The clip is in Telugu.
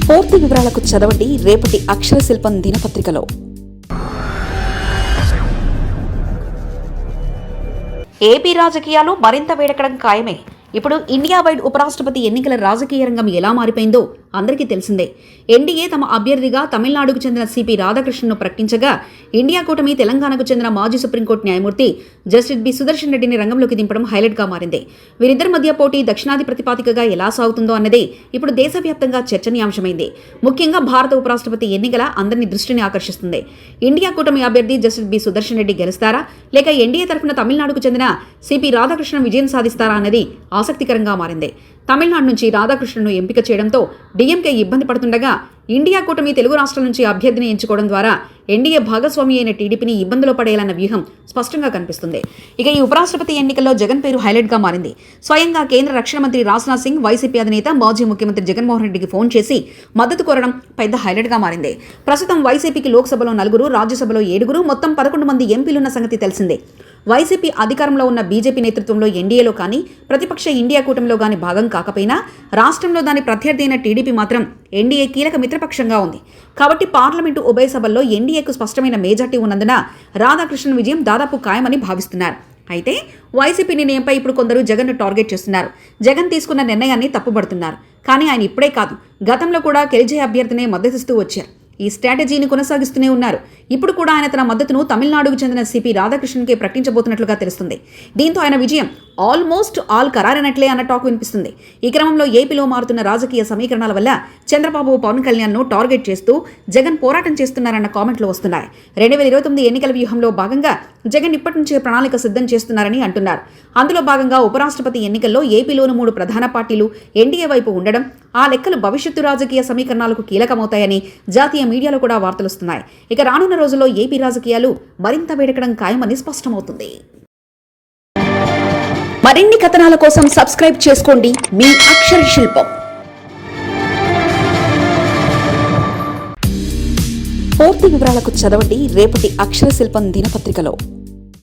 పూర్తి వివరాలకు చదవండి రేపటి అక్షర శిల్పం దినపత్రికలో. ఏపీ రాజకీయాలు మరింత వేడెక్కడం ఖాయమే. ఇప్పుడు ఇండియా వైడ్ ఉపరాష్ట్రపతి ఎన్నికల రాజకీయ రంగం ఎలా మారిపోయిందో అందరికీ తెలిసిందే. ఎన్డీఏ తమ అభ్యర్థిగా తమిళనాడుకు చెందిన సిపి రాధాకృష్ణన్ను ప్రకటించగా, ఇండియా కూటమి తెలంగాణకు చెందిన మాజీ సుప్రీంకోర్టు న్యాయమూర్తి జస్టిస్ బి సుదర్శన్ రెడ్డిని రంగంలోకి దింపడం హైలైట్గా మారింది. వీరిద్దరి మధ్య పోటీ దక్షిణాది ప్రతిపాదికగా ఎలా సాగుతుందో అన్నదే ఇప్పుడు దేశవ్యాప్తంగా చర్చనీయాంశమైంది. ముఖ్యంగా భారత ఉపరాష్ట్రపతి ఎన్నికల అందరినీ దృష్టిని ఆకర్షిస్తుంది. ఇండియా కూటమి అభ్యర్థి జస్టిస్ బి సుదర్శన్ రెడ్డి గెలుస్తారా, లేక ఎన్డీఏ తరఫున తమిళనాడుకు చెందిన సిపి రాధాకృష్ణన్ విజయం సాధిస్తారా అన్నది ఆసక్తికరంగా మారింది. తమిళనాడు నుంచి రాధాకృష్ణన్ను ఎంపిక చేయడంతో డీఎంకే ఇబ్బంది పడుతుండగా, ఇండియా కూటమి తెలుగు రాష్ట్రాల నుంచి అభ్యర్థిని ఎంచుకోవడం ద్వారా ఎన్డీఏ భాగస్వామి అయిన టీడీపీని ఇబ్బందులు పడేయాలన్న వ్యూహం స్పష్టంగా కనిపిస్తుంది. ఇక ఈ ఉపరాష్ట్రపతి ఎన్నికల్లో జగన్ పేరు హైలైట్గా మారింది. స్వయంగా కేంద్ర రక్షణ మంత్రి రాజ్నాథ్ సింగ్ వైసీపీ అధినేత మాజీ ముఖ్యమంత్రి జగన్మోహన్ రెడ్డికి ఫోన్ చేసి మద్దతు కోరడం పెద్ద హైలైట్గా మారింది. ప్రస్తుతం వైసీపీకి లోక్సభలో 4, రాజ్యసభలో 7, మొత్తం 11 మంది ఎంపీలున్న సంగతి తెలిసిందే. వైసీపీ అధికారంలో ఉన్న బీజేపీ నేతృత్వంలో ఎన్డీఏలో కానీ, ప్రతిపక్ష ఇండియా కూటమిలో కానీ భాగం కాకపోయినా, రాష్ట్రంలో దాని ప్రత్యర్థి అయిన టీడీపీ మాత్రం ఎన్డీఏ కీలక మిత్రపక్షంగా ఉంది. కాబట్టి పార్లమెంటు ఉభయ సభల్లో ఎన్డీఏకు స్పష్టమైన మేజార్టీ ఉన్నందున రాధాకృష్ణన్ విజయం దాదాపు ఖాయమని భావిస్తున్నారు. అయితే వైసీపీ నిర్ణయంపై ఇప్పుడు కొందరు జగన్ను టార్గెట్ చేస్తున్నారు. జగన్ తీసుకున్న నిర్ణయాన్ని తప్పుపడుతున్నారు. కానీ ఆయన ఇప్పుడే కాదు, గతంలో కూడా కెలిజే అభ్యర్థినే మద్దతిస్తూ వచ్చారు. ఈ స్ట్రాటజీని కొనసాగిస్తూనే ఉన్నారు. ఇప్పుడు కూడా ఆయన తన మద్దతును తమిళనాడుకు చెందిన సిపి రాధాకృష్ణన్కే ప్రకటించబోతున్నట్లుగా తెలుస్తుంది. దీంతో ఆయన విజయం ఆల్మోస్ట్ ఆల్ ఖరారైనట్లే అన్న టాక్ వినిపిస్తుంది. ఈ క్రమంలో ఏపీలో మారుతున్న రాజకీయ సమీకరణాల వల్ల చంద్రబాబు, పవన్ కళ్యాణ్ను టార్గెట్ చేస్తూ జగన్ పోరాటం చేస్తున్నారన్న కామెంట్లు వస్తున్నాయి. 2029 ఎన్నికల వ్యూహంలో భాగంగా జగన్ ఇప్పటి నుంచే ప్రణాళిక సిద్ధం చేస్తున్నారని అంటున్నారు. అందులో భాగంగా ఉపరాష్ట్రపతి ఎన్నికల్లో ఏపీలోని 3 ప్రధాన పార్టీలు ఎన్డీఏ వైపు ఉండడం, ఆ లెక్కలు భవిష్యత్తు రాజకీయ సమీకరణాలకు కీలకమవుతాయని జాతీయ మీడియాలో కూడా వార్తలుస్తున్నాయి. ఇక రానున్న రోజుల్లో ఏపీ రాజకీయాలు మరింత వేడెక్కడం ఖాయమని స్పష్టమవుతుంది. మరిన్ని కథనాల కోసం సబ్స్క్రైబ్ చేసుకోండి మీ అక్షర శిల్పం. పూర్తి వివరాలకు చదవండి రేపటి అక్షర శిల్పం దినపత్రికలో.